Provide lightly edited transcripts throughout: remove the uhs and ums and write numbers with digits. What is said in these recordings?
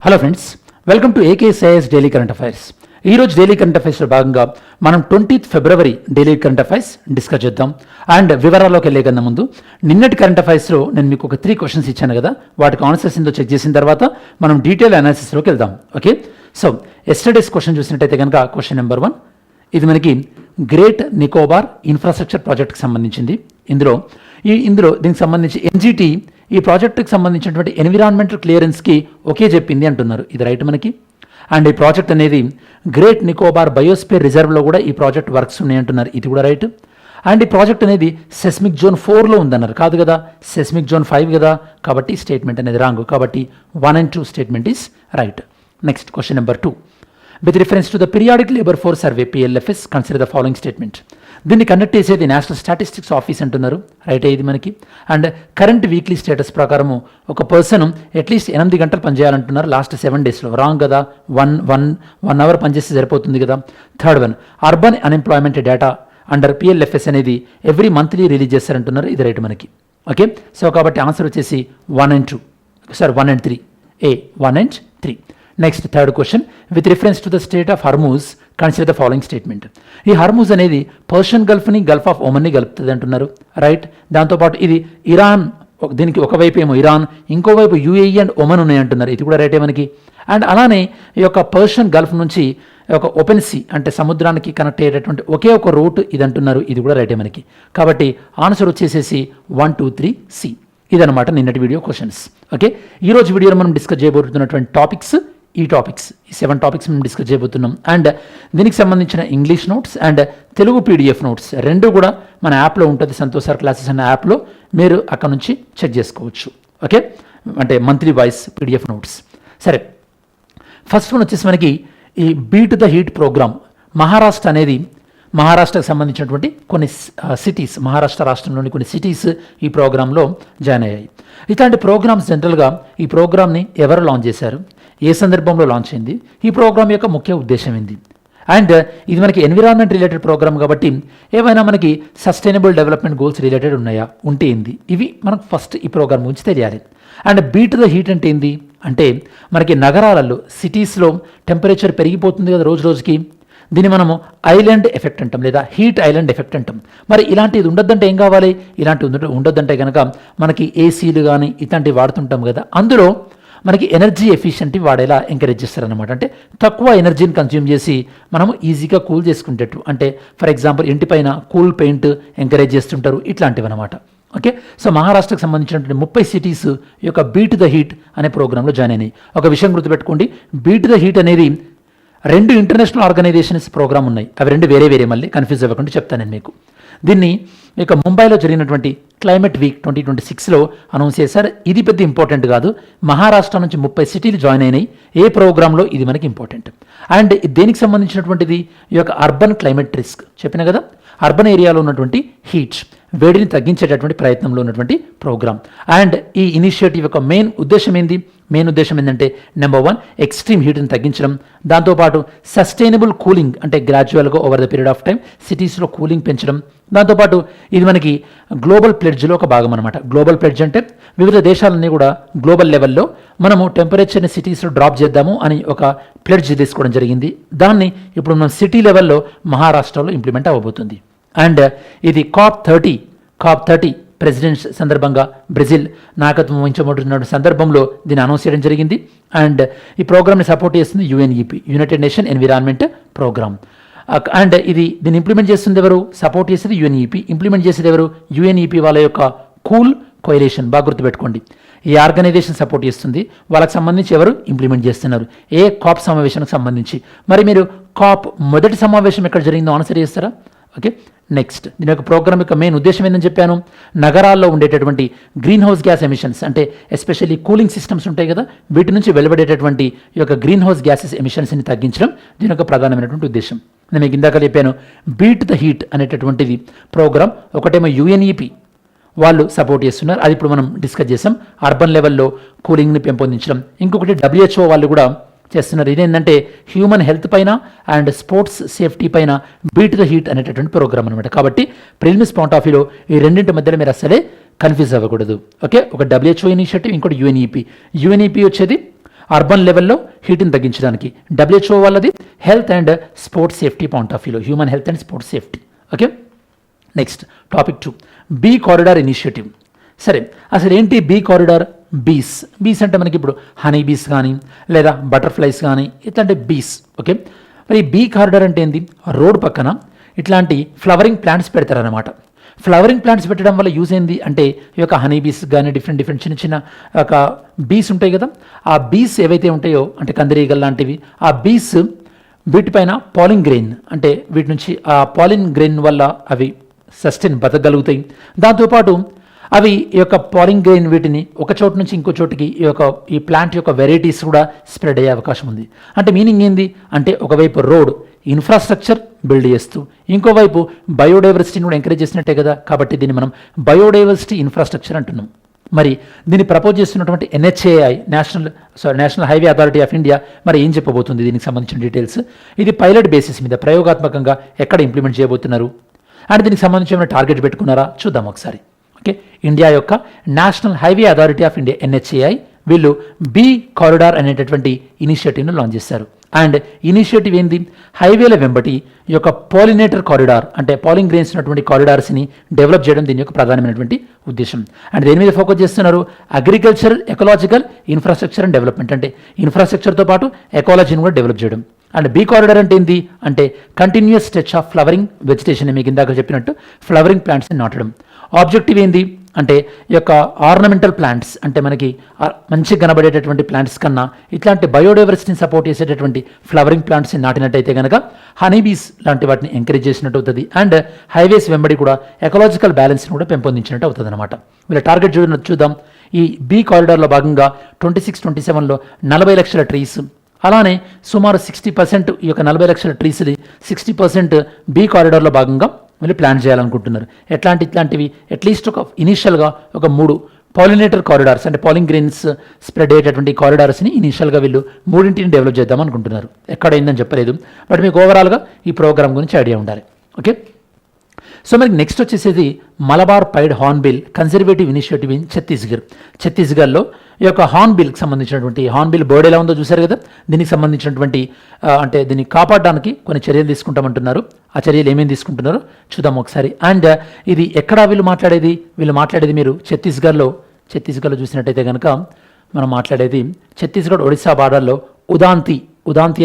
Hello friends, welcome to AKCIS daily current affairs. ఈరోజు daily current అఫైర్స్లో భాగంగా మనం 20th February daily current affairs discuss చేద్దాం. And వివరాల్లోకి వెళ్ళే కన్నా ముందు నిన్నటి కరెంట్ అఫైర్స్లో నేను మీకు ఒక 3 క్వశ్చన్స్ ఇచ్చాను కదా, వాటికి ఆన్సర్స్ ఏందో చెక్ చేసిన తర్వాత మనం డీటెయిల్ అనాలిసిస్లోకి వెళ్దాం. ఓకే, సో ఎస్టర్డేస్ క్వశ్చన్ చూసినట్టయితే కనుక క్వశ్చన్ నెంబర్ 1 ఇది మనకి గ్రేట్ నికోబార్ ఇన్ఫ్రాస్ట్రక్చర్ ప్రాజెక్ట్కి సంబంధించింది. ఇందులో దీనికి సంబంధించి ఎన్జిటి ఈ ప్రాజెక్టుకి సంబంధించినటువంటి ఎన్విరాన్మెంటల్ క్లియరెన్స్కి ఓకే చెప్పింది అంటున్నారు. ఇది రైట్ మనకి. అండ్ ఈ ప్రాజెక్ట్ అనేది గ్రేట్ నికోబార్ బయోస్పియర్ రిజర్వ్లో కూడా ఈ ప్రాజెక్ట్ వర్క్స్ ఉన్నాయి అంటున్నారు. ఇది కూడా రైట్. అండ్ ఈ ప్రాజెక్ట్ అనేది సెస్మిక్ జోన్ 4లో ఉందన్నారు, కాదు కదా, సెస్మిక్ జోన్ 5 కదా, కాబట్టి స్టేట్మెంట్ అనేది రాంగ్. కాబట్టి 1 and 2 statement is right. Next question number 2 with reference to the periodic labor force survey PLFS consider the following statement. దీన్ని కండక్ట్ చేసేది నేషనల్ స్టాటిస్టిక్స్ ఆఫీస్ అంటున్నారు, రైట్ ఇది మనకి. అండ్ కరెంట్ వీక్లీ స్టేటస్ ప్రకారము ఒక person at least 8 గంటలు పనిచేయాలంటున్నారు last 7 daysలో. Wrong కదా, 1 hour పనిచేస్తే సరిపోతుంది కదా. Third one, urban unemployment data under PLFS అనేది ఎవ్రీ మంత్లీ రిలీజ్ చేస్తారంటున్నారు. ఇది రైట్ మనకి. ఓకే, సో కాబట్టి ఆన్సర్ వచ్చేసి 1 and 2, sorry 1 and 3, A 1 and 3. Next third question, with reference to the state of Hormuz consider the following statement. ఈ Hormuz అనేది Persian గల్ఫ్ని Gulf of ఒమన్ని కలుపుతుంది అంటున్నారు, right. దాంతోపాటు ఇది ఇరాన్, దీనికి ఒకవైపు ఏమో ఇరాన్, ఇంకోవైపు UAE అండ్ ఒమన్ ఉన్నాయి అంటున్నారు. ఇది కూడా రైటే మనకి. అండ్ అలానే ఈ యొక్క పర్షియన్ గల్ఫ్ నుంచి ఒక ఓపెన్ సీ అంటే సముద్రానికి కనెక్ట్ అయ్యేటటువంటి ఒకే ఒక రూట్ ఇది అంటున్నారు. ఇది కూడా రైటే మనకి. కాబట్టి ఆన్సర్ వచ్చేసేసి 1, 2, 3 C. ఇదనమాట నిన్నటి వీడియో క్వశ్చన్స్. ఓకే, ఈరోజు వీడియోలో మనం డిస్కస్ చేయబోతున్నటువంటి టాపిక్స్ ఈ 7 టాపిక్స్ మేము డిస్కస్ చేయబోతున్నాం. అండ్ దీనికి సంబంధించిన English notes and Telugu PDF notes రెండు కూడా మన యాప్లో ఉంటుంది, సంతోష్ సార్ క్లాసెస్ అనే యాప్లో మీరు అక్కడ నుంచి చెక్ చేసుకోవచ్చు. ఓకే, అంటే మంత్లీ వైస్ PDF నోట్స్. సరే, ఫస్ట్ వన్ వచ్చేసి మనకి ఈ బీట్ ద హీట్ ప్రోగ్రామ్. మహారాష్ట్రకు సంబంధించినటువంటి కొన్ని సిటీస్, మహారాష్ట్ర రాష్ట్రంలోని కొన్ని సిటీస్ ఈ ప్రోగ్రాంలో జాయిన్ అయ్యాయి. ఇట్లాంటి ప్రోగ్రామ్స్ జనరల్గా ఈ ప్రోగ్రామ్ని ఎవరు లాంచ్ చేశారు, ఏ సందర్భంలో లాంచ్ అయింది, ఈ ప్రోగ్రామ్ యొక్క ముఖ్య ఉద్దేశం ఏంది. అండ్ ఇది మనకి ఎన్విరాన్మెంట్ రిలేటెడ్ ప్రోగ్రామ్ కాబట్టి ఏమైనా మనకి సస్టైనబుల్ డెవలప్మెంట్ గోల్స్ రిలేటెడ్ ఉన్నాయా, ఉంటే ఏంది, ఇవి మనకు ఫస్ట్ ఈ ప్రోగ్రామ్ గురించి తెలియాలి. అండ్ బీట్ ద హీట్ అంటే ఏంది అంటే మనకి నగరాలలో సిటీస్లో టెంపరేచర్ పెరిగిపోతుంది కదా రోజు రోజుకి, దీన్ని మనము ఐలాండ్ ఎఫెక్ట్ అంటాం, లేదా హీట్ ఐలాండ్ ఎఫెక్ట్ అంటాం. మరి ఇలాంటిది ఉండొద్దంటే ఏం కావాలి, ఇలాంటి ఉండొద్దంటే కనుక మనకి ఏసీలు కానీ ఇట్లాంటివి వాడుతుంటాం కదా, అందులో మనకి ఎనర్జీ ఎఫిషియెంట్ వాడేలా ఎంకరేజ్ చేస్తారనమాట. అంటే తక్కువ ఎనర్జీని కన్జ్యూమ్ చేసి మనము ఈజీగా కూల్ చేసుకుంటట్టు, అంటే ఫర్ ఎగ్జాంపుల్ ఇంటిపైన కూల్ పెయింట్ ఎంకరేజ్ చేస్తుంటారు, ఇట్లాంటివి అనమాట. ఓకే, సో మహారాష్ట్రకు సంబంధించినటువంటి 30 సిటీస్ ఈ యొక్క బీట్ ద హీట్ అనే ప్రోగ్రాంలో జాయిన్ అయినాయి. ఒక విషయం గుర్తుపెట్టుకోండి, బీట్ ద హీట్ అనేది 2 ఇంటర్నేషనల్ ఆర్గనైజేషన్స్ ప్రోగ్రామ్ ఉన్నాయి, అవి 2 వేరే, మళ్ళీ కన్ఫ్యూజ్ అవ్వకుండా చెప్తాను నేను మీకు. దీన్ని ఇక ముంబైలో జరిగినటువంటి క్లైమేట్ వీక్ 2026లో అనౌన్స్ చేశారు. ఇది పెద్ద ఇంపార్టెంట్ కాదు, మహారాష్ట్ర నుంచి 30 సిటీలు జాయిన్ అయినాయి. ఏ ప్రోగ్రాంలో ఇది మనకి ఇంపార్టెంట్. అండ్ దేనికి సంబంధించినటువంటిది, ఈ యొక్క అర్బన్ క్లైమేట్ రిస్క్ చెప్పిన కదా, అర్బన్ ఏరియాలో ఉన్నటువంటి హీట్ వేడిని తగ్గించేటటువంటి ప్రయత్నంలో ఉన్నటువంటి ప్రోగ్రామ్. అండ్ ఈ ఇనిషియేటివ్ యొక్క మెయిన్ ఉద్దేశం ఏంటంటే నెంబర్ 1 ఎక్స్ట్రీమ్ హీట్ని తగ్గించడం, దాంతోపాటు సస్టైనబుల్ కూలింగ్ అంటే గ్రాడ్యువల్గా over the period of time సిటీస్లో కూలింగ్ పెంచడం, దాంతోపాటు ఇది మనకి గ్లోబల్ ప్లెడ్జ్లో ఒక భాగం అనమాట. గ్లోబల్ ప్లెడ్జ్ అంటే వివిధ దేశాలన్నీ కూడా గ్లోబల్ లెవెల్లో మనము టెంపరేచర్ని సిటీస్లో డ్రాప్ చేద్దాము అని ఒక ప్లెడ్జ్ తీసుకోవడం జరిగింది. దాన్ని ఇప్పుడు మనం సిటీ లెవెల్లో మహారాష్ట్రలో ఇంప్లిమెంట్ అవ్వబోతుంది. అండ్ ఇది COP30 ప్రెసిడెంట్స్ సందర్భంగా బ్రెజిల్ నాయకత్వం వహించబోతున్న సందర్భంలో దీన్ని అనౌన్స్ చేయడం జరిగింది. అండ్ ఈ ప్రోగ్రామ్ని సపోర్ట్ చేస్తుంది UNEP, united nation environment programme. And దీన్ని ఇంప్లిమెంట్ చేస్తుంది ఎవరు, సపోర్ట్ చేసేది UNEP, ఇంప్లిమెంట్ చేసేది ఎవరు, UNEP వాళ్ళ యొక్క కూల్ కోయలేషన్. బాగా గుర్తుపెట్టుకోండి, ఈ ఆర్గనైజేషన్ సపోర్ట్ చేస్తుంది, వాళ్ళకి సంబంధించి ఎవరు ఇంప్లిమెంట్ చేస్తున్నారు, ఏ COP సమావేశానికి సంబంధించి. మరి మీరు COP మొదటి సమావేశం ఎక్కడ జరిగిందో ఆన్సర్ చేస్తారా. ఓకే, నెక్స్ట్ దీని యొక్క ప్రోగ్రామ్ యొక్క మెయిన్ ఉద్దేశం ఏంటని చెప్పాను, నగరాల్లో ఉండేటటువంటి గ్రీన్ హౌస్ గ్యాస్ ఎమిషన్స్ అంటే ఎస్పెషల్లీ కూలింగ్ సిస్టమ్స్ ఉంటాయి కదా, వీటి నుంచి వెలువడేటటువంటి ఈ యొక్క గ్రీన్ హౌస్ గ్యాసెస్ ఎమిషన్స్ని తగ్గించడం దీని యొక్క ప్రధానమైనటువంటి ఉద్దేశం. నేను మీకు ఇందాక చెప్పాను, బీట్ ద హీట్ అనేటటువంటిది ప్రోగ్రామ్ ఒకటేమో UNEP వాళ్ళు సపోర్ట్ చేస్తున్నారు, అది ఇప్పుడు మనం డిస్కస్ చేసాం, అర్బన్ లెవెల్లో కూలింగ్ని పెంపొందించడం. ఇంకొకటి WHO వాళ్ళు కూడా చేస్తున్నారు. ఇదేంటంటే హ్యూమన్ హెల్త్ పైన అండ్ స్పోర్ట్స్ సేఫ్టీ పైన బీట్ ద హీట్ అనేటటువంటి ప్రోగ్రామ్ అనమాట. కాబట్టి ప్రిలిమ్స్ పాయింట్ ఆఫ్ వ్యూలో ఈ రెండింటి మధ్యలో మీరు అసలే కన్ఫ్యూజ్ అవ్వకూడదు. ఓకే, ఒక WHO ఇనిషియేటివ్, ఇంకోటి UNEP వచ్చేది అర్బన్ లెవెల్లో హీట్ని తగ్గించడానికి. WHO వాళ్ళది health and sports safety point of వ్యూలో, human health and sports safety. Okay, next topic 2, bee corridor initiative. సరే, అసలు ఏంటి బీ కారిడార్? బీస్ అంటే మనకి ఇప్పుడు హనీ బీస్ కానీ లేదా బటర్ఫ్లైస్ కానీ ఇట్లాంటి బీస్. ఓకే, మరి బీ కారిడార్ అంటే ఏంది? రోడ్ పక్కన ఇట్లాంటి ఫ్లవరింగ్ ప్లాంట్స్ పెడతారనమాట. ఫ్లవరింగ్ ప్లాంట్స్ పెట్టడం వల్ల యూజ్ ఏంది అంటే ఈ యొక్క హనీ బీస్ కానీ డిఫరెంట్ చిన్న చిన్న ఒక బీస్ ఉంటాయి కదా, ఆ బీస్ ఏవైతే ఉంటాయో అంటే కందిరీగల్ లాంటివి, ఆ బీస్ వీటిపైన పాలిన్ గ్రెయిన్ అంటే వీటి నుంచి ఆ పాలిన్ గ్రెయిన్ వల్ల అవి సస్టైన్ బతకగలుగుతాయి. దాంతోపాటు అవి ఈ యొక్క పాలిన్ గ్రెయిన్ వీటిని ఒక చోటు నుంచి ఇంకో చోటుకి ఈ ప్లాంట్ యొక్క వెరైటీస్ కూడా స్ప్రెడ్ అయ్యే అవకాశం ఉంది. అంటే మీనింగ్ ఏంది అంటే ఒకవైపు రోడ్ ఇన్ఫ్రాస్ట్రక్చర్ బిల్డ్ చేస్తూ ఇంకోవైపు బయోడైవర్సిటీని కూడా ఎంకరేజ్ చేసినట్టే కదా, కాబట్టి దీన్ని మనం బయోడైవర్సిటీ ఇన్ఫ్రాస్ట్రక్చర్ అంటున్నాం. మరి దీన్ని ప్రపోజ్ చేస్తున్నటువంటి NHAI national highway authority of India మరి ఏం చెప్పబోతుంది దీనికి సంబంధించిన డీటెయిల్స్? ఇది పైలట్ బేసిస్ మీద ప్రయోగాత్మకంగా ఎక్కడ ఇంప్లిమెంట్ చేయబోతున్నారు అండ్ దీనికి సంబంధించిన టార్గెట్ పెట్టుకున్నారా చూద్దాం ఒకసారి. ఓకే, ఇండియా యొక్క national highway authority of India NHAI వీళ్ళు బీ కారిడార్ అనేటటువంటి ఇనిషియేటివ్ను లాంచ్ చేశారు. అండ్ ఇనిషియేటివ్ ఏంది? హైవేల వెంబటి ఈ యొక్క పాలినేటర్ కారిడార్ అంటే పాలింగ్ గ్రెయిన్స్ ఉన్నటువంటి కారిడార్స్ని డెవలప్ చేయడం దీని యొక్క ప్రధానమైనటువంటి ఉద్దేశం. అండ్ దేని మీద ఫోకస్ చేస్తున్నారు? Agriculture, ecological, infrastructure and development అంటే ఇన్ఫ్రాస్ట్రక్చర్తో పాటు ఎకాలజీని కూడా డెవలప్ చేయడం. అండ్ బీ కారిడార్ అంటే ఏంటి అంటే continuous stretch of flowering vegetation, మీకు ఇందాక చెప్పినట్టు ఫ్లవరింగ్ ప్లాంట్స్ని నాటడం. ఆబ్జెక్టివ్ ఏంది అంటే ఈ యొక్క ఆర్నమెంటల్ ప్లాంట్స్ అంటే మనకి మంచి కనబడేటటువంటి ప్లాంట్స్ కన్నా ఇట్లాంటి బయోడైవర్సిటీని సపోర్ట్ చేసేటటువంటి ఫ్లవరింగ్ ప్లాంట్స్ని నాటినట్టయితే కనుక హనీబీస్ లాంటి వాటిని ఎంకరేజ్ చేసినట్టు అవుతుంది. అండ్ హైవేస్ వెంబడి కూడా ఎకలాజికల్ బ్యాలెన్స్ని కూడా పెంపొందించినట్టు అవుతుంది అనమాట. వీళ్ళ టార్గెట్ చూద్దాం. ఈ బీ కారిడార్లో భాగంగా 26-27లో 40 లక్షల ట్రీస్, అలానే సుమారు 60% ఈ యొక్క 40 లక్షల ట్రీస్ది 60% బీ కారిడార్లో భాగంగా వీళ్ళు ప్లాన్ చేయాలనుకుంటున్నారు. ఇట్లాంటివి అట్లీస్ట్ ఒక ఇనీషియల్గా ఒక 3 పాలినేటర్ కారిడార్స్ అంటే పాలింగ్ గ్రెయిన్స్ స్ప్రెడ్ అయ్యేటటువంటి కారిడార్స్ని ఇనీషియల్గా వీళ్ళు 3ని డెవలప్ చేద్దాం అనుకుంటున్నారు. ఎక్కడైందని చెప్పలేదు, బట్ మీకు ఓవరాల్గా ఈ ప్రోగ్రామ్ గురించి ఐడియా ఉండాలి. ఓకే, సో మనకి నెక్స్ట్ వచ్చేసేది Malabar pied hornbill conservative initiative in ఛత్తీస్గఢ్లో ఈ యొక్క హార్న్బిల్కి సంబంధించినటువంటి హార్న్బిల్ బర్డ్ ఎలా ఉందో చూశారు కదా, దీనికి సంబంధించినటువంటి అంటే దీన్ని కాపాడడానికి కొన్ని చర్యలు తీసుకుంటామంటున్నారు. ఆ చర్యలు ఏమేమి తీసుకుంటున్నారో చూద్దాం ఒకసారి. అండ్ ఇది ఎక్కడ వీళ్ళు మాట్లాడేది మీరు ఛత్తీస్గఢ్లో చూసినట్టయితే కనుక మనం మాట్లాడేది ఛత్తీస్గఢ్ ఒడిశా బార్డర్లో ఉదాంతి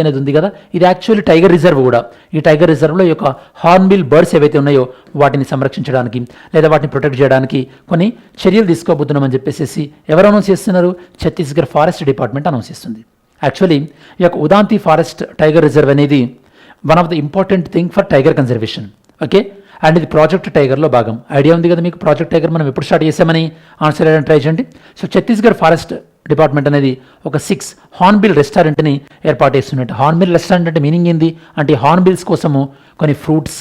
అనేది ఉంది కదా, ఇది యాక్చువల్లీ టైగర్ రిజర్వ్ కూడా. ఈ టైగర్ రిజర్వ్లో ఈ యొక్క హార్న్బిల్ బర్డ్స్ ఏవైతే ఉన్నాయో వాటిని సంరక్షించడానికి లేదా వాటిని ప్రొటెక్ట్ చేయడానికి కొన్ని చర్యలు తీసుకోబోతున్నామని చెప్పేసి ఎవరు అనౌన్స్ చేస్తున్నారు? ఛత్తీస్గఢ్ ఫారెస్ట్ డిపార్ట్మెంట్ అనౌన్స్ చేస్తుంది. యాక్చువల్లీ ఈ యొక్క ఉదాంతి ఫారెస్ట్ టైగర్ రిజర్వ్ అనేది one of the important thing for tiger conservation. Okay, and ఇది ప్రాజెక్ట్ టైగర్లో భాగం. ఐడియా ఉంది కదా మీకు ప్రాజెక్ట్ టైగర్ మనం ఎప్పుడు స్టార్ట్ చేసామని? ఆన్సర్ చేయడానికి ట్రై చేయండి. సో ఛత్తీస్గఢ్ ఫారెస్ట్ డిపార్ట్మెంట్ అనేది ఒక 6 హార్న్బిల్ రెస్టారెంట్ని ఏర్పాటు చేస్తున్నట్టు. హార్న్బిల్ రెస్టారెంట్ అంటే మీనింగ్ ఏంది అంటే హార్న్బిల్స్ కోసము కొన్ని ఫ్రూట్స్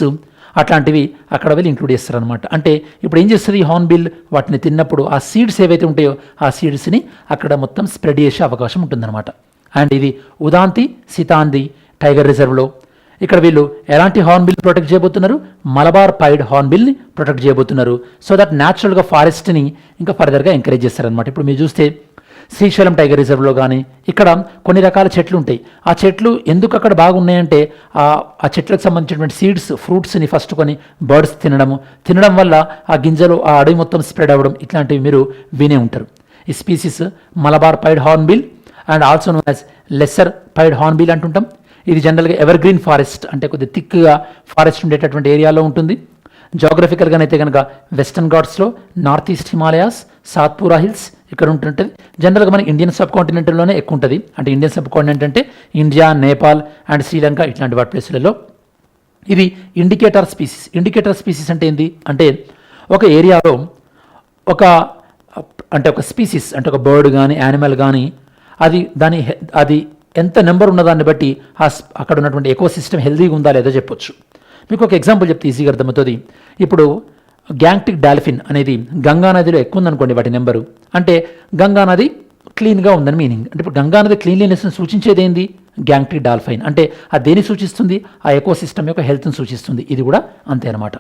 అట్లాంటివి అక్కడ వెళ్ళి ఇంక్లూడ్ చేస్తారనమాట. అంటే ఇప్పుడు ఏం చేస్తుంది ఈ హార్న్బిల్? వాటిని తిన్నప్పుడు ఆ సీడ్స్ ఏవైతే ఉంటాయో ఆ సీడ్స్ని అక్కడ మొత్తం స్ప్రెడ్ చేసే అవకాశం ఉంటుందన్నమాట. అండ్ ఇది ఉదాంతి సితాంది టైగర్ రిజర్వ్లో. ఇక్కడ వీళ్ళు ఎలాంటి హార్న్బిల్ ప్రొటెక్ట్ చేయబోతున్నారు? మలబార్ పైడ్ హార్న్బిల్ని ప్రొటెక్ట్ చేయబోతున్నారు. సో దట్ న్యాచురల్గా ఫారెస్ట్ని ఇంకా ఫర్దర్గా ఎంకరేజ్ చేస్తారనమాట. ఇప్పుడు మీరు చూస్తే శ్రీశైలం టైగర్ రిజర్వ్లో కానీ ఇక్కడ కొన్ని రకాల చెట్లు ఉంటాయి. ఆ చెట్లు ఎందుకు అక్కడ బాగున్నాయంటే ఆ చెట్లకు సంబంధించినటువంటి సీడ్స్ ఫ్రూట్స్ని ఫస్ట్ కొని బర్డ్స్ తినడం వల్ల ఆ గింజలు ఆ అడవి మొత్తం స్ప్రెడ్ అవ్వడం ఇట్లాంటివి మీరు వినే ఉంటారు. ఈ species Malabar pied hornbill and also known as lesser pied hornbill అంటుంటాం. ఇది జనరల్గా ఎవర్ గ్రీన్ ఫారెస్ట్ అంటే కొద్దిగా థిక్గా ఫారెస్ట్ ఉండేటటువంటి ఏరియాలో ఉంటుంది. జాగ్రఫికల్గానైతే కనుక వెస్టర్న్ ఘాట్స్లో, north east Himalayas, Satpura hills ఇక్కడ ఉంటుంటుంది. జనరల్గా మన ఇండియన్ సబ్ కాంటినెంట్లోనే ఎక్కువ ఉంటుంది. అంటే ఇండియన్ సబ్ కాంటినెంట్ అంటే ఇండియా, నేపాల్ అండ్ శ్రీలంక ఇట్లాంటి వాటి ప్లేసులలో. ఇది ఇండికేటర్ స్పీసీస్ అంటే ఏంటి అంటే ఒక ఏరియాలో ఒక స్పీసీస్ అంటే ఒక బర్డ్ కానీ యానిమల్ కానీ అది ఎంత నెంబర్ ఉన్నదాన్ని బట్టి అక్కడ ఉన్నటువంటి ఎకోసిస్టమ్ హెల్దీగా ఉందా లేదో చెప్పొచ్చు. మీకు ఒక ఎగ్జాంపుల్ చెప్తే ఈజీగా అర్థమవుతుంది. ఇప్పుడు గ్యాంగ్టిక్ డాల్ఫిన్ అనేది గంగా నదిలో ఎక్కువ ఉందనుకోండి వాటి నెంబరు, అంటే గంగా నది క్లీన్గా ఉందని మీనింగ్. అంటే ఇప్పుడు గంగా నది క్లీన్లీనెస్ని సూచించేది ఏంది? గ్యాంగ్టిక్ డాల్ఫిన్ అంటే అది దేన్ని సూచిస్తుంది? ఆ ఎకోసిస్టమ్ యొక్క హెల్త్ని సూచిస్తుంది. ఇది కూడా అంతే అనమాట.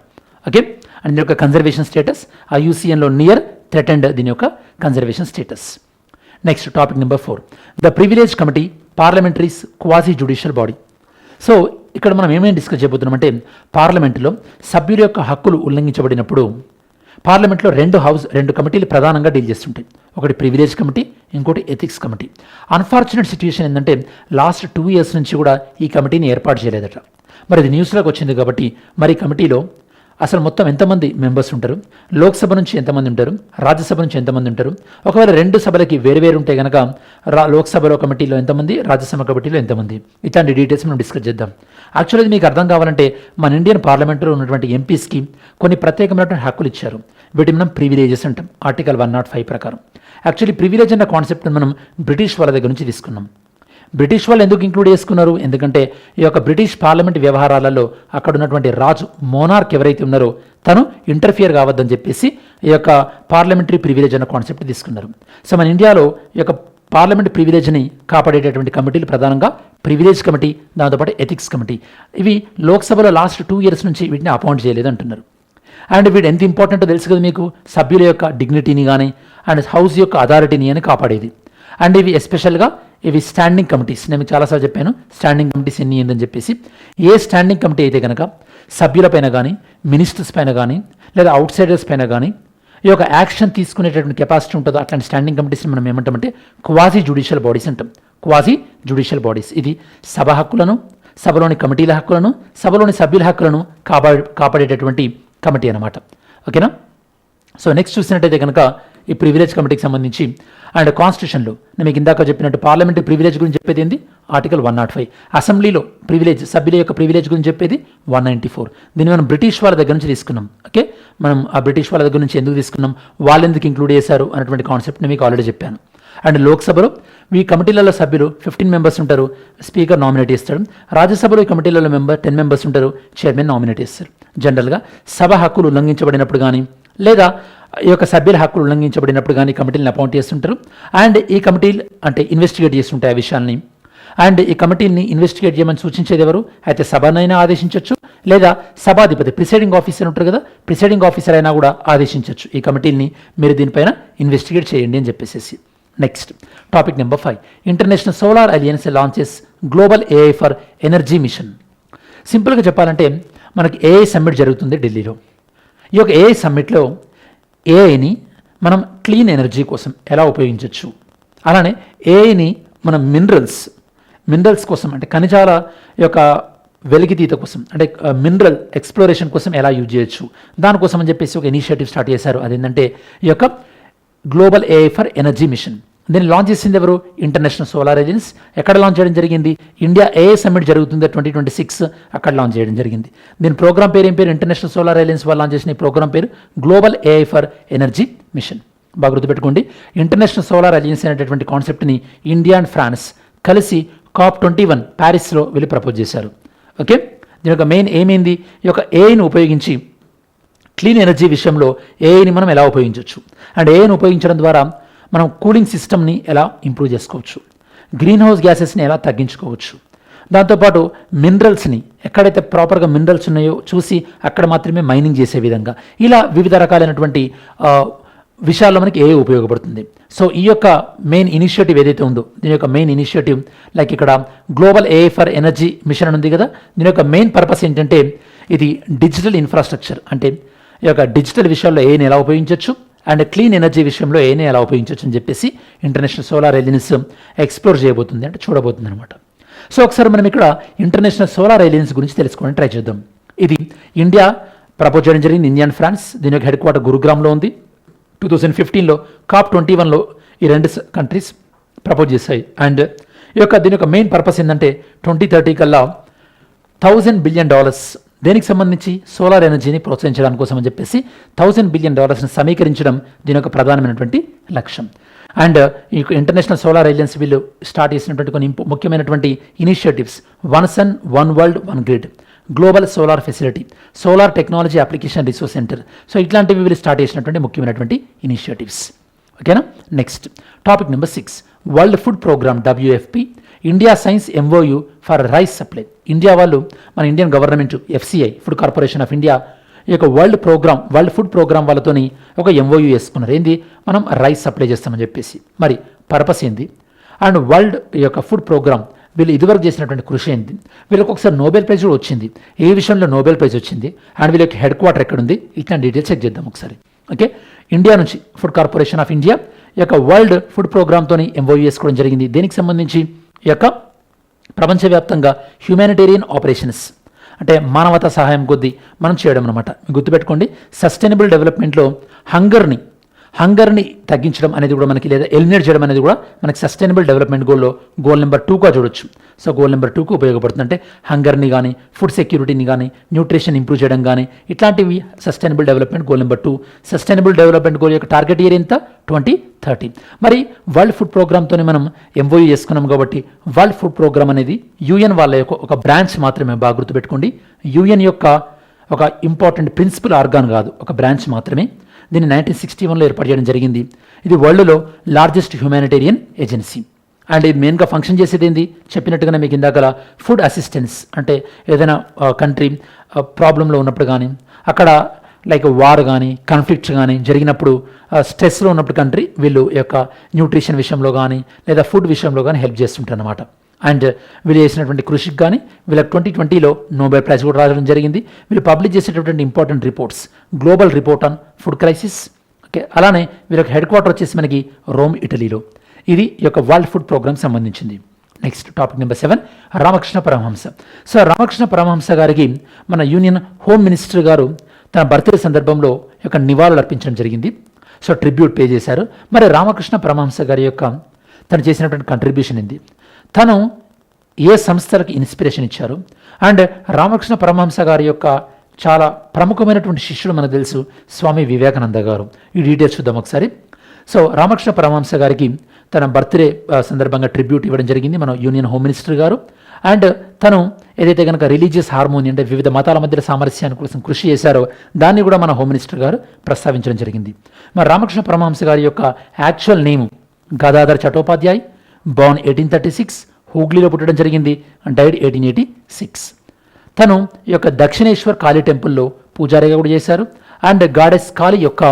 ఓకే, అండ్ దీని యొక్క కన్జర్వేషన్ స్టేటస్ IUCNలో నియర్ థ్రెటెండ్ దీని యొక్క conservation status. Next topic number 4, the privilege committee parliamentaries quasi judicial body. So ఇక్కడ మనం ఏమేమి డిస్కస్ చేయబోతున్నామంటే, పార్లమెంటులో సభ్యుల యొక్క హక్కులు ఉల్లంఘించబడినప్పుడు పార్లమెంట్లో రెండు కమిటీలు ప్రధానంగా డీల్ చేస్తుంటాయి. ఒకటి ప్రివిలేజ్ కమిటీ, ఇంకోటి ఎథిక్స్ కమిటీ. అన్ఫార్చునేట్ సిచ్యువేషన్ ఏంటంటే లాస్ట్ 2 years నుంచి కూడా ఈ కమిటీని ఏర్పాటు చేయలేదట. మరి ఇది న్యూస్లోకి వచ్చింది కాబట్టి మరి కమిటీలో అసలు మొత్తం ఎంతమంది మెంబర్స్ ఉంటారు, లోక్సభ నుంచి ఎంతమంది ఉంటారు, రాజ్యసభ నుంచి ఎంతమంది ఉంటారు, ఒకవేళ 2 సభలకి వేరు ఉంటే కనుక లోక్సభలో కమిటీలో ఎంతమంది, రాజ్యసభ కమిటీలో ఎంతమంది, ఇట్లాంటి డీటెయిల్స్ మనం డిస్కస్ చేద్దాం. యాక్చువల్లీ మీకు అర్థం కావాలంటే మన ఇండియన్ పార్లమెంట్లో ఉన్నటువంటి ఎంపీస్కి కొన్ని ప్రత్యేకమైనటువంటి హక్కులు ఇచ్చారు. వీటిని మనం ప్రివిలేజెస్ అంటాం ఆర్టికల్ 105 ప్రకారం. యాక్చువల్లీ ప్రివిలేజ్ అన్న కాన్సెప్ట్ని మనం బ్రిటిష్ వాళ్ళ దగ్గర నుంచి తీసుకున్నాం. బ్రిటిష్ వాళ్ళు ఎందుకు ఇంక్లూడ్ చేసుకున్నారు, ఎందుకంటే ఈ యొక్క బ్రిటిష్ పార్లమెంట్ వ్యవహారాలలో అక్కడ ఉన్నటువంటి రాజు మోనార్క్ ఎవరైతే ఉన్నారో తను ఇంటర్ఫియర్ కావద్దని చెప్పేసి ఈ యొక్క పార్లమెంటరీ ప్రివిలేజ్ అన్న కాన్సెప్ట్ తీసుకున్నారు. సో మన ఇండియాలో ఈ యొక్క పార్లమెంట్ ప్రివిలేజ్ని కాపాడేటటువంటి కమిటీలు ప్రధానంగా ప్రివిలేజ్ కమిటీ, దాంతోపాటు ఎథిక్స్ కమిటీ. ఇవి లోక్సభలో లాస్ట్ 2 years నుంచి వీటిని అపాయింట్ చేయలేదు అంటున్నారు. అండ్ వీడు ఎంత ఇంపార్టెంటో తెలుసు కదా మీకు, సభ్యుల యొక్క డిగ్నిటీని కానీ అండ్ హౌస్ యొక్క అథారిటీని అని కాపాడేది. అండ్ ఇవి ఎస్పెషల్గా ఇవి స్టాండింగ్ కమిటీస్. నేను మీకు చాలాసార్లు చెప్పాను స్టాండింగ్ కమిటీస్ ఎన్ని ఏందని చెప్పేసి. ఏ స్టాండింగ్ కమిటీ అయితే కనుక సభ్యులపైన కానీ, మినిస్టర్స్ పైన కానీ, లేదా అవుట్ సైడర్స్ పైన కానీ ఈ యొక్క యాక్షన్ తీసుకునేటటువంటి కెపాసిటీ ఉంటుందో అట్లాంటి స్టాండింగ్ కమిటీస్ని మనం ఏమంటామంటే క్వాజీ జ్యుడిషియల్ బాడీస్ అంటాం. క్వాజీ జ్యుడిషియల్ బాడీస్ ఇది సభ హక్కులను, సభలోని కమిటీల హక్కులను, సభలోని సభ్యుల హక్కులను కాపాడేటటువంటి కమిటీ అనమాట. ఓకేనా. సో నెక్స్ట్ చూసినట్టయితే కనుక ఈ ప్రివిలేజ్ కమిటీకి సంబంధించి అండ్ కాన్స్టిట్యూషన్లో నేను మీకు ఇందాక చెప్పినట్టు పార్లమెంటరీ ప్రివిలేజ్ గురించి చెప్పేది ఏంది ఆర్టికల్ 105, అసెంబ్లీలో ప్రివిలేజ్ సభ్యుల యొక్క ప్రివిలేజ్ గురించి చెప్పేది 194. దీన్ని మనం బ్రిటిష్ వాళ్ళ దగ్గర నుంచి తీసుకున్నాం. ఓకే, మనం ఆ బ్రిటిష్ వాళ్ళ దగ్గర నుంచి ఎందుకు తీసుకున్నాం, వాళ్ళు ఎందుకు ఇంక్లూడ్ చేశారు అనేటువంటి కాన్సెప్ట్ని మీకు ఆల్రెడీ చెప్పాను. అండ్ లోక్సభలో ఈ కమిటీలలో సభ్యులు 15 members ఉంటారు, స్పీకర్ నామినేట్ చేస్తాడు. రాజ్యసభలో ఈ కమిటీలలో 10 members ఉంటారు, చైర్మన్ నామినేట్ చేస్తారు. జనరల్గా సభ హక్కులు ఉల్లంఘించబడినప్పుడు కానీ లేదా ఈ యొక్క సభ్యుల హక్కులు ఉల్లంఘించబడినప్పుడు కానీ కమిటీలను అపాయింట్ చేస్తుంటారు. అండ్ ఈ కమిటీలు అంటే ఇన్వెస్టిగేట్ చేస్తుంటాయి ఆ విషయాల్ని. అండ్ ఈ కమిటీని ఇన్వెస్టిగేట్ చేయమని సూచించేది ఎవరు అయితే సభనైనా ఆదేశించవచ్చు, లేదా సభాధిపతి ప్రిసైడింగ్ ఆఫీసర్ ఉంటారు కదా, ప్రిసైడింగ్ ఆఫీసర్ అయినా కూడా ఆదేశించవచ్చు ఈ కమిటీని మీరు దీనిపైన ఇన్వెస్టిగేట్ చేయండి అని చెప్పేసి. Next topic number 5, international solar alliance launches global AI for energy mission. సింపుల్గా చెప్పాలంటే మనకి ఏఐ సమ్మిట్ జరుగుతుంది ఢిల్లీలో. ఈ యొక్క ఏఐ సమ్మిట్లో ఏఐని మనం క్లీన్ ఎనర్జీ కోసం ఎలా ఉపయోగించవచ్చు, అలానే ఏఐని మనం మినరల్స్ కోసం అంటే ఖనిజాల యొక్క వెలికితీత కోసం అంటే మినరల్ ఎక్స్ప్లోరేషన్ కోసం ఎలా యూజ్ చేయొచ్చు, దానికోసం అని చెప్పేసి ఒక ఇనిషియేటివ్ స్టార్ట్ చేశారు. అదేంటంటే ఈ యొక్క global AI for energy mission. దీన్ని లాంచ్ చేసింది ఎవరు, ఇంటర్నేషనల్ సోలార్ అలయన్స్. ఎక్కడ లాంచ్ చేయడం జరిగింది, ఇండియా ఏఐ సమ్మిట్ జరుగుతుంది 2026 అక్కడ లాంచ్ చేయడం జరిగింది. దీని ప్రోగ్రామ్ పేరు ఏం పేరు, ఇంటర్నేషనల్ సోలార్ అలయన్స్ వాళ్ళు లాంచ్ చేసిన ఈ ప్రోగ్రామ్ పేరు global AI for energy mission. బాగా గుర్తుపెట్టుకోండి, ఇంటర్నేషనల్ సోలార్ అలయన్స్ అనేటటువంటి కాన్సెప్ట్ని ఇండియా అండ్ ఫ్రాన్స్ కలిసి COP21 ప్యారిస్లో వెళ్ళి ప్రపోజ్ చేశారు. ఓకే, దీని యొక్క మెయిన్ ఏమైంది, ఈ యొక్క ఏఐని ఉపయోగించి క్లీన్ ఎనర్జీ విషయంలో ఏఐని మనం ఎలా ఉపయోగించవచ్చు అండ్ ఏఐని ఉపయోగించడం ద్వారా మనం కూలింగ్ సిస్టమ్ని ఎలా ఇంప్రూవ్ చేసుకోవచ్చు, గ్రీన్ హౌస్ గ్యాసెస్ని ఎలా తగ్గించుకోవచ్చు, దాంతోపాటు మినరల్స్ని ఎక్కడైతే ప్రాపర్గా మినరల్స్ ఉన్నాయో చూసి అక్కడ మాత్రమే మైనింగ్ చేసే విధంగా ఇలా వివిధ రకాలైనటువంటి విషయాల్లో మనకి ఏఐ ఉపయోగపడుతుంది. సో ఈ యొక్క మెయిన్ ఇనిషియేటివ్ ఏదైతే ఉందో దీని యొక్క మెయిన్ ఇనిషియేటివ్ లైక్ ఇక్కడ global AI for energy mission అని ఉంది కదా, దీని యొక్క మెయిన్ పర్పస్ ఏంటంటే ఇది డిజిటల్ ఇన్ఫ్రాస్ట్రక్చర్ అంటే ఈ యొక్క డిజిటల్ విషయాల్లో ఏఐని ఎలా ఉపయోగించవచ్చు అండ్ క్లీన్ ఎనర్జీ విషయంలో ఏఐని ఎలా ఉపయోగించవచ్చు అని చెప్పేసి ఇంటర్నేషనల్ సోలార్ అలయన్స్ ఎక్స్ప్లోర్ చేయబోతుంది అంటే చూడబోతుంది అనమాట. సో ఒకసారి మనం ఇక్కడ ఇంటర్నేషనల్ సోలార్ అలయన్స్ గురించి తెలుసుకోవడానికి ట్రై చేద్దాం. ఇది ఇండియా ప్రపోజ్ చేయడం జరిగింది, ఇండియా అండ్ ఫ్రాన్స్. దీని యొక్క హెడ్ క్వార్టర్ గురుగ్రామ్లో ఉంది. 2015లో COP21లో ఈ 2 కంట్రీస్ ప్రపోజ్ చేశాయి. అండ్ దీని యొక్క మెయిన్ పర్పస్ ఏంటంటే 2030 కల్లా $1,000 బిలియన్ దేనికి సంబంధించి సోలార్ ఎనర్జీని ప్రోత్సహించడానికి కోసం అని చెప్పేసి $1,000 బిలియన్ సమీకరించడం దీని యొక్క ప్రధానమైనటువంటి లక్ష్యం. అండ్ ఈ ఇంటర్నేషనల్ సోలార్ అలయన్స్ వీళ్ళు స్టార్ట్ చేసినటువంటి కొన్ని ముఖ్యమైనటువంటి initiatives, one sun one world one grid, global solar facility, solar technology application resource centre. So ఇట్లాంటివి వీళ్ళు స్టార్ట్ చేసినటువంటి ముఖ్యమైనటువంటి ఇనిషియేటివ్స్. ఓకేనా. Next topic number 6, world food programme WFP, India signs MOU for rice supply. India వాళ్ళు మన Indian government FCI food corporation of India ఈ యొక్క world food programme వాళ్ళతోని ఒక MOU వేసుకున్నారు. ఏంది, మనం రైస్ సప్లై చేస్తామని చెప్పేసి. మరి పర్పస్ ఏంది, అండ్ వరల్డ్ యొక్క ఫుడ్ ప్రోగ్రామ్ వీళ్ళు ఇదివరకు చేసినటువంటి కృషి ఏంది, వీళ్ళకి ఒకసారి నోబెల్ ప్రైజ్ కూడా వచ్చింది, ఏ విషయంలో నోబెల్ ప్రైజ్ వచ్చింది, అండ్ వీళ్ళ యొక్క హెడ్ క్వార్టర్ ఎక్కడుంది, ఇట్లాంటి డీటెయిల్స్ చెక్ చేద్దాం ఒకసారి. ఓకే, ఇండియా నుంచి ఫుడ్ కార్పొరేషన్ ఆఫ్ ఇండియా యొక్క వరల్డ్ ఫుడ్ ప్రోగ్రామ్తో ఎంఓయూ చేసుకోవడం జరిగింది. దీనికి సంబంధించి ఈ యొక్క ప్రపంచవ్యాప్తంగా హ్యూమానిటేరియన్ ఆపరేషన్స్ అంటే మానవతా సహాయం కొద్దీ మనం చేయడం అనమాట. గుర్తుపెట్టుకోండి, సస్టైనబుల్ డెవలప్మెంట్లో హంగర్ని తగ్గించడం అనేది కూడా మనకి, లేదా ఎలిమినేట్ చేయడం అనేది కూడా మనకి సస్టైనబుల్ డెవలప్మెంట్ గోల్ నెంబర్ 2గా చూడొచ్చు. సో గోల్ నెంబర్ 2కు ఉపయోగపడుతుంది. అంటే హంగర్ని కానీ, ఫుడ్ సెక్యూరిటీని కానీ, న్యూట్రిషన్ ఇంప్రూవ్ చేయడం కానీ, ఇట్లాంటివి sustainable development goal number 2. Sustainable development goal యొక్క టార్గెట్ ఇయర్ ఎంత, 2030. మరి వరల్డ్ ఫుడ్ ప్రోగ్రామ్తోనే మనం ఎంఓయూ చేసుకున్నాం కాబట్టి వరల్డ్ ఫుడ్ ప్రోగ్రామ్ అనేది యూఎన్ వాళ్ళ యొక్క ఒక బ్రాంచ్ మాత్రమే. బాగా గుర్తుపెట్టుకోండి, యూఎన్ యొక్క ఒక ఇంపార్టెంట్ ప్రిన్సిపల్ ఆర్గాన్ కాదు, ఒక బ్రాంచ్ మాత్రమే. దీన్ని 1961లో ఏర్పాటు చేయడం జరిగింది. ఇది వరల్డ్లో లార్జెస్ట్ హ్యూమానిటేరియన్ ఏజెన్సీ. అండ్ ఇది మెయిన్గా ఫంక్షన్ చేసేది ఏంది, చెప్పినట్టుగానే మీకు ఇందాక ఫుడ్ అసిస్టెన్స్, అంటే ఏదైనా కంట్రీ ప్రాబ్లంలో ఉన్నప్పుడు కానీ, అక్కడ లైక్ వార్ కానీ, కాన్ఫ్లిక్ట్స్ కానీ జరిగినప్పుడు, స్ట్రెస్లో ఉన్నప్పుడు కంట్రీ వీళ్ళు యొక్క న్యూట్రిషన్ విషయంలో కానీ లేదా ఫుడ్ విషయంలో కానీ హెల్ప్ చేస్తుంటారు అన్నమాట. అండ్ వీళ్ళు చేసినటువంటి కృషికి కానీ వీళ్ళకి 2020లో నోబెల్ ప్రైజ్ కూడా రావడం జరిగింది. వీళ్ళు పబ్లిష్ చేసేటటువంటి important reports, global report on food crisis. Okay, అలానే వీళ్ళకి హెడ్ క్వార్టర్ వచ్చేసి మనకి రోమ్, ఇటలీలో. ఇది ఈ యొక్క వరల్డ్ ఫుడ్ ప్రోగ్రామ్ సంబంధించింది. Next topic number 7, Ramakrishna Paramahamsa. So Ramakrishna Paramahamsa గారికి మన యూనియన్ హోమ్ మినిస్టర్ గారు తన బర్త్డే సందర్భంలో యొక్క నివాళులు అర్పించడం జరిగింది. సో ట్రిబ్యూట్ పే చేశారు. మరి రామకృష్ణ పరమహంస గారి యొక్క తను చేసినటువంటి కంట్రిబ్యూషన్ ఏంది, తను ఏ సంస్థలకు ఇన్స్పిరేషన్ ఇచ్చారు, అండ్ రామకృష్ణ పరమహంస గారి యొక్క చాలా ప్రముఖమైనటువంటి శిష్యుడు మనకు తెలుసు స్వామి వివేకానంద గారు. ఈ డీటెయిల్స్ చూద్దాం ఒకసారి. సో రామకృష్ణ పరమహంస గారికి తన బర్త్డే సందర్భంగా ట్రిబ్యూట్ ఇవ్వడం జరిగింది మన యూనియన్ హోమ్ మినిస్టర్ గారు. అండ్ తను ఏదైతే కనుక రిలీజియస్ హార్మోని అంటే వివిధ మతాల మధ్య సామరస్యాన్ని కోసం కృషి చేశారో దాన్ని కూడా మన హోమ్ మినిస్టర్ గారు ప్రస్తావించడం జరిగింది. మరి రామకృష్ణ పరమహంస గారి యొక్క actual name Gadadhar Chattopadhyay, Born 1836, హూగ్లీలో పుట్టడం జరిగింది, డైడ్ 1886. తను ఈ యొక్క దక్షిణేశ్వర్ కాళీ టెంపుల్లో పూజారిగా కూడా చేశారు. అండ్ గాడెస్ కాళీ యొక్క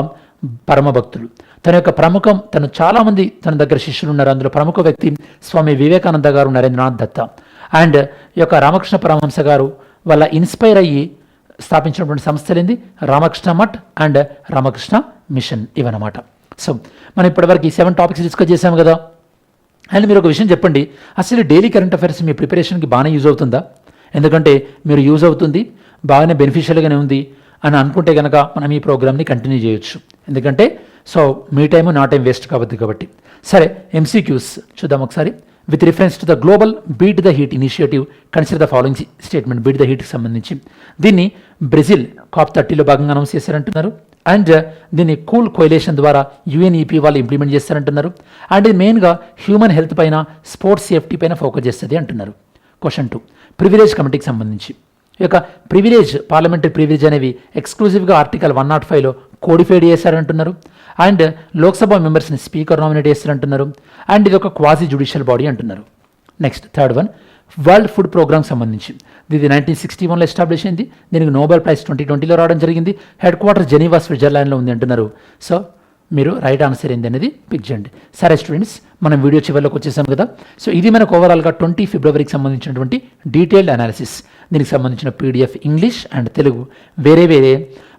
పరమభక్తులు. తన యొక్క తను చాలామంది తన దగ్గర శిష్యులు ఉన్నారు. అందులో ప్రముఖ వ్యక్తి స్వామి వివేకానంద గారు, నరేంద్రనాథ్ దత్త. అండ్ ఈ యొక్క రామకృష్ణ పరమహంస గారు వాళ్ళ ఇన్స్పైర్ అయ్యి స్థాపించినటువంటి సంస్థలేంది రామకృష్ణ మఠ్ అండ్ రామకృష్ణ మిషన్ ఇవన్నమాట. సో మనం ఇప్పటివరకు ఈ 7 టాపిక్స్ డిస్కస్ చేశాము కదా. అండ్ మీరు ఒక విషయం చెప్పండి, అసలు డైలీ కరెంట్ అఫైర్స్ మీ ప్రిపరేషన్కి బాగానే యూజ్ అవుతుందా? ఎందుకంటే మీరు యూజ్ అవుతుంది, బాగానే బెనిఫిషియల్గానే ఉంది అని అనుకుంటే కనుక మనం ఈ ప్రోగ్రామ్ని కంటిన్యూ చేయొచ్చు. ఎందుకంటే సో మీ టైము నా టైం వేస్ట్ కావద్దు కాబట్టి. సరే, ఎంసీక్యూస్ చూద్దాం ఒకసారి. With reference to the global beat the heat initiative consider the following statement. Beat the హీట్కి సంబంధించి దీన్ని బ్రెజిల్ COP30లో భాగంగా అనౌన్స్ చేశారంటున్నారు. అండ్ దీన్ని కూల్ కోయిలేషన్ ద్వారా UNEP వాళ్ళు ఇంప్లిమెంట్ చేస్తారంటున్నారు. అండ్ ఇది మెయిన్గా హ్యూమన్ హెల్త్ పైన, స్పోర్ట్స్ సేఫ్టీ పైన ఫోకస్ చేస్తుంది అంటున్నారు. క్వశ్చన్ 2, ప్రివిలేజ్ కమిటీకి సంబంధించి ఈ యొక్క ప్రివిలేజ్, పార్లమెంటరీ ప్రివిలేజ్ అనేవి ఎక్స్క్లూజివ్గా ఆర్టికల్ 105లో కోడిఫైడ్ చేశారంటున్నారు. అండ్ లోక్సభ మెంబర్స్ని స్పీకర్ నామినేట్ చేస్తారంటున్నారు. అండ్ ఇది ఒక క్వాజీ జ్యుడిషియల్ బాడీ అంటున్నారు. Next third one, world food programme సంబంధించి ఇది 1961లో ఎస్టాబ్లిష్ అయింది. దీనికి నోబెల్ ప్రైజ్ 2020లో రావడం జరిగింది. హెడ్ క్వార్టర్ జెనీవా, స్విట్జర్లాండ్లో ఉంది అంటున్నారు. సో మీరు రైట్ ఆన్సర్ ఏంది అనేది పిక్ చేయండి. సరే స్టూడెంట్స్, మనం వీడియో చివరిలోకి వచ్చేసాం కదా. సో ఇది మనకు ఓవరాల్గా 20 ఫిబ్రవరికి సంబంధించినటువంటి డీటెయిల్డ్ అనాలిసిస్. దీనికి సంబంధించిన PDF ఇంగ్లీష్ అండ్ తెలుగు వేరే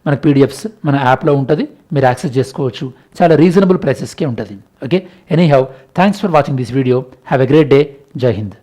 మన PDFs మన యాప్లో ఉంటుంది, మీరు యాక్సెస్ చేసుకోవచ్చు. చాలా రీజనబుల్ ప్రైసెస్కే ఉంటుంది. Okay, any how, thanks for watching this video. Have a great day. జై హింద్.